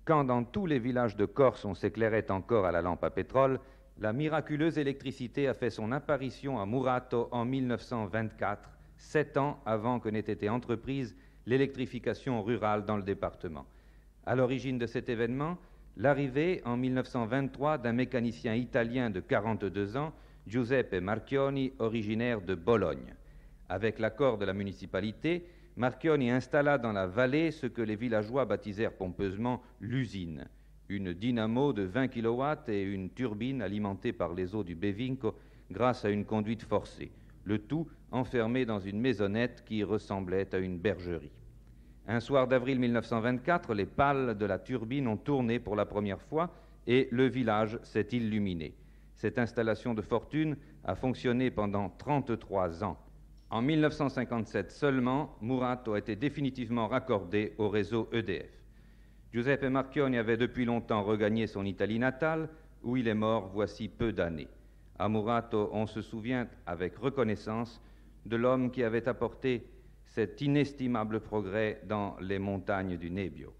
Quand dans tous les villages de Corse on s'éclairait encore à la lampe à pétrole, la miraculeuse électricité a fait son apparition à Murato en 1924, 7 ans avant que n'ait été entreprise l'électrification rurale dans le département. À l'origine de cet événement, l'arrivée en 1923 d'un mécanicien italien de 42 ans, Giuseppe Marchioni, originaire de Bologne. Avec l'accord de la municipalité, Marchioni installa dans la vallée ce que les villageois baptisèrent pompeusement l'usine, une dynamo de 20 kW et une turbine alimentée par les eaux du Bevinco grâce à une conduite forcée, le tout enfermé dans une maisonnette qui ressemblait à une bergerie. Un soir d'avril 1924, les pales de la turbine ont tourné pour la première fois et le village s'est illuminé. Cette installation de fortune a fonctionné pendant 33 ans. En 1957 seulement, Murato a été définitivement raccordé au réseau EDF. Giuseppe Marchioni avait depuis longtemps regagné son Italie natale, où il est mort voici peu d'années. À Murato, on se souvient avec reconnaissance de l'homme qui avait apporté cet inestimable progrès dans les montagnes du Nebbio.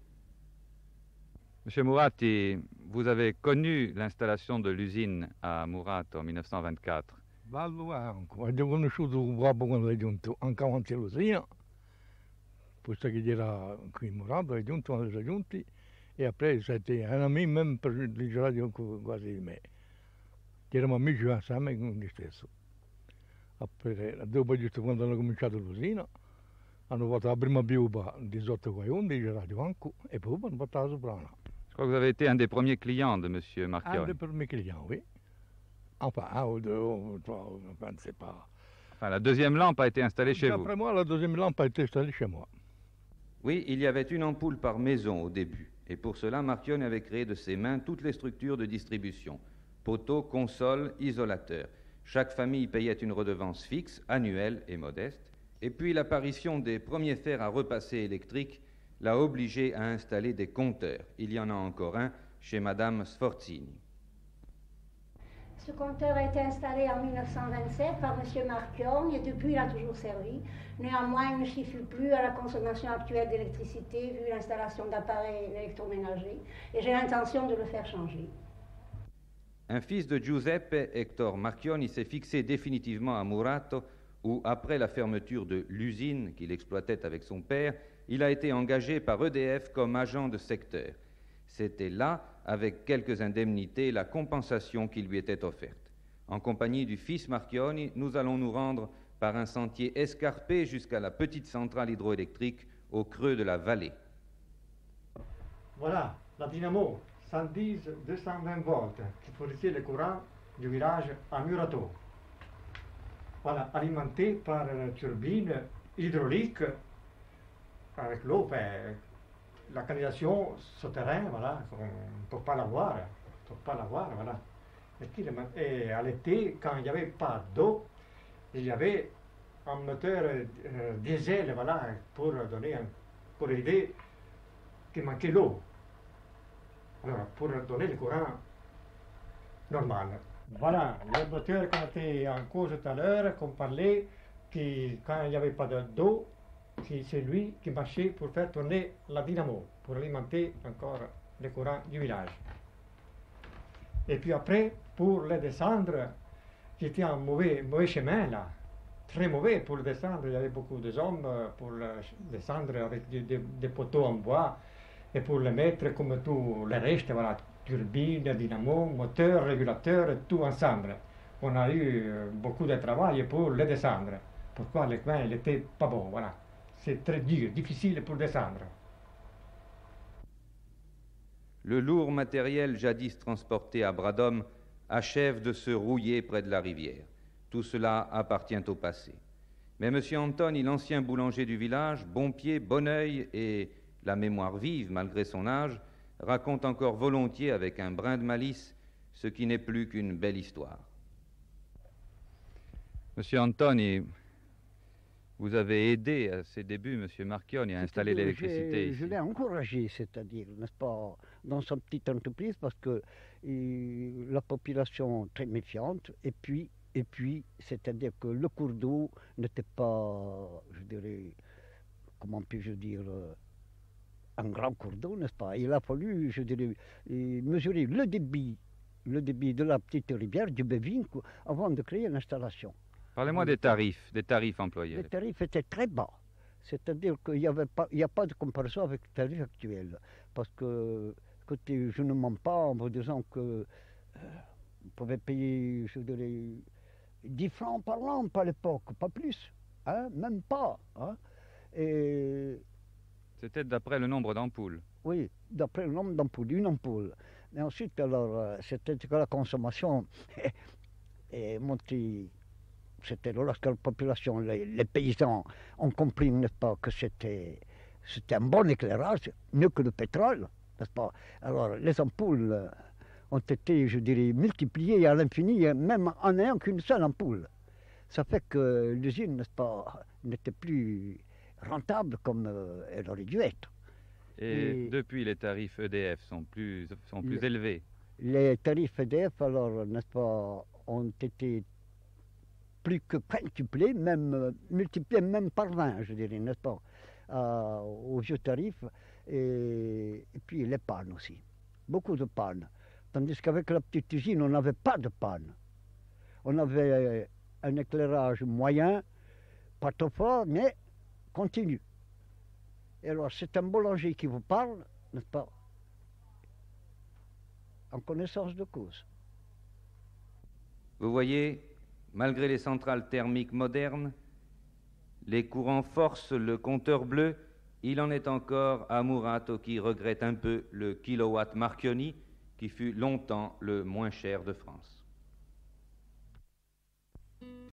Monsieur Muratti, vous avez connu l'installation de l'usine à Murato en 1924. Bello anche, abbiamo conosciuto un babbo quando è giunto anche avanti all'usina, posto che era qui in Murato, è giunto quando sono giunti e ha preso 7 anni, même per il girato quasi di me. Eravamo amici insieme con lui stesso. Dopo giusto quando hanno cominciato l'usina, hanno fatto la prima piupa 18 qua 11, girato anche, e poi hanno fatto la soprana. Je crois que vous avez été un des premiers clients de monsieur Un Marchioni. des premiers clients, oui. Enfin, un ou deux, ou trois, enfin, c'est pas... Enfin, la deuxième lampe a été installée chez vous. Après moi, la deuxième lampe a été installée chez moi. Oui, il y avait une ampoule par maison au début, et pour cela, Marchioni avait créé de ses mains toutes les structures de distribution, poteaux, consoles, isolateurs. Chaque famille payait une redevance fixe, annuelle et modeste, et puis l'apparition des premiers fers à repasser électriques l'a obligé à installer des compteurs. Il y en a encore un chez Madame Sforzini. Ce compteur a été installé en 1927 par M. Marchioni et depuis il a toujours servi. Néanmoins, il ne suffit plus à la consommation actuelle d'électricité vu l'installation d'appareils électroménagers et j'ai l'intention de le faire changer. Un fils de Giuseppe, Hector Marchioni, s'est fixé définitivement à Murato où, après la fermeture de l'usine qu'il exploitait avec son père, il a été engagé par EDF comme agent de secteur. C'était là, avec quelques indemnités, la compensation qui lui était offerte. En compagnie du fils Marchioni, nous allons nous rendre par un sentier escarpé jusqu'à la petite centrale hydroélectrique au creux de la vallée. Voilà, la dynamo 110-220 volts qui fournissait le courant du village à Murato. Voilà, alimenté par une turbine hydraulique avec l'eau, la canalisation souterraine, voilà, on ne peut pas la voir, voilà. Et à l'été, quand il n'y avait pas d'eau, il y avait un moteur diesel, voilà, pour aider qu'il manquait l'eau. Alors, pour donner le courant normal. Voilà, le moteur qu'on était en cause tout à l'heure, qu'on parlait, qui, quand il n'y avait pas d'eau, c'est lui qui marchait pour faire tourner la dynamo, pour alimenter encore le courant du village. Et puis après, pour le descendre, qui était un mauvais chemin là, très mauvais pour le descendre, il y avait beaucoup d'hommes pour le descendre avec des poteaux en bois, et pour le mettre comme tout le reste, voilà, turbine, dynamo, moteur, régulateur, tout ensemble. On a eu beaucoup de travail pour le descendre. Pourquoi le coin n'était pas bon, voilà. C'est très dur, difficile pour descendre. Le lourd matériel jadis transporté à bras d'homme achève de se rouiller près de la rivière. Tout cela appartient au passé. Mais M. Antoni, l'ancien boulanger du village, bon pied, bon œil et la mémoire vive malgré son âge, raconte encore volontiers avec un brin de malice ce qui n'est plus qu'une belle histoire. Monsieur Antoni, vous avez aidé à ses débuts, monsieur Marchioni, à installer l'électricité ici. Je l'ai encouragé, c'est-à-dire, n'est-ce pas, dans sa petite entreprise, parce que la population très méfiante, et puis, c'est-à-dire que le cours d'eau n'était pas, je dirais, comment puis-je dire, un grand cours d'eau, n'est-ce pas? Il a fallu, je dirais, mesurer le débit de la petite rivière du Bévin avant de créer l'installation. Parlez-moi des tarifs employés. Les tarifs étaient très bas. C'est-à-dire qu'il n'y a pas de comparaison avec le tarif actuel. Parce que, écoutez, je ne mens pas en vous disant que vous pouvez payer, je dirais, 10 francs par lampe à l'époque, pas plus, hein, même pas. Hein. Et, C'était d'après le nombre d'ampoules. oui, d'après le nombre d'ampoules, une ampoule. Mais ensuite, alors, c'était que la consommation est montée. C'était lorsque la population, les paysans ont compris, n'est-ce pas, que c'était un bon éclairage, mieux que le pétrole, n'est-ce pas? Alors, les ampoules ont été, je dirais, multipliées à l'infini, même en n'ayant qu'une seule ampoule. Ça fait que l'usine, n'est-ce pas, n'était plus rentable comme elle aurait dû être. Et depuis, les tarifs EDF sont plus élevés. Les tarifs EDF, alors, n'est-ce pas, ont été plus que quintuplés, même multipliés même par 20, je dirais, n'est-ce pas, aux vieux tarifs, et puis les pannes aussi, beaucoup de pannes. Tandis qu'avec la petite usine, on n'avait pas de panne. On avait un éclairage moyen, pas trop fort, mais continu. Et alors, c'est un boulanger qui vous parle, n'est-ce pas, en connaissance de cause. Vous voyez, malgré les centrales thermiques modernes, les courants forcent le compteur bleu, il en est encore à Murato qui regrette un peu le kilowatt Marchionni, qui fut longtemps le moins cher de France.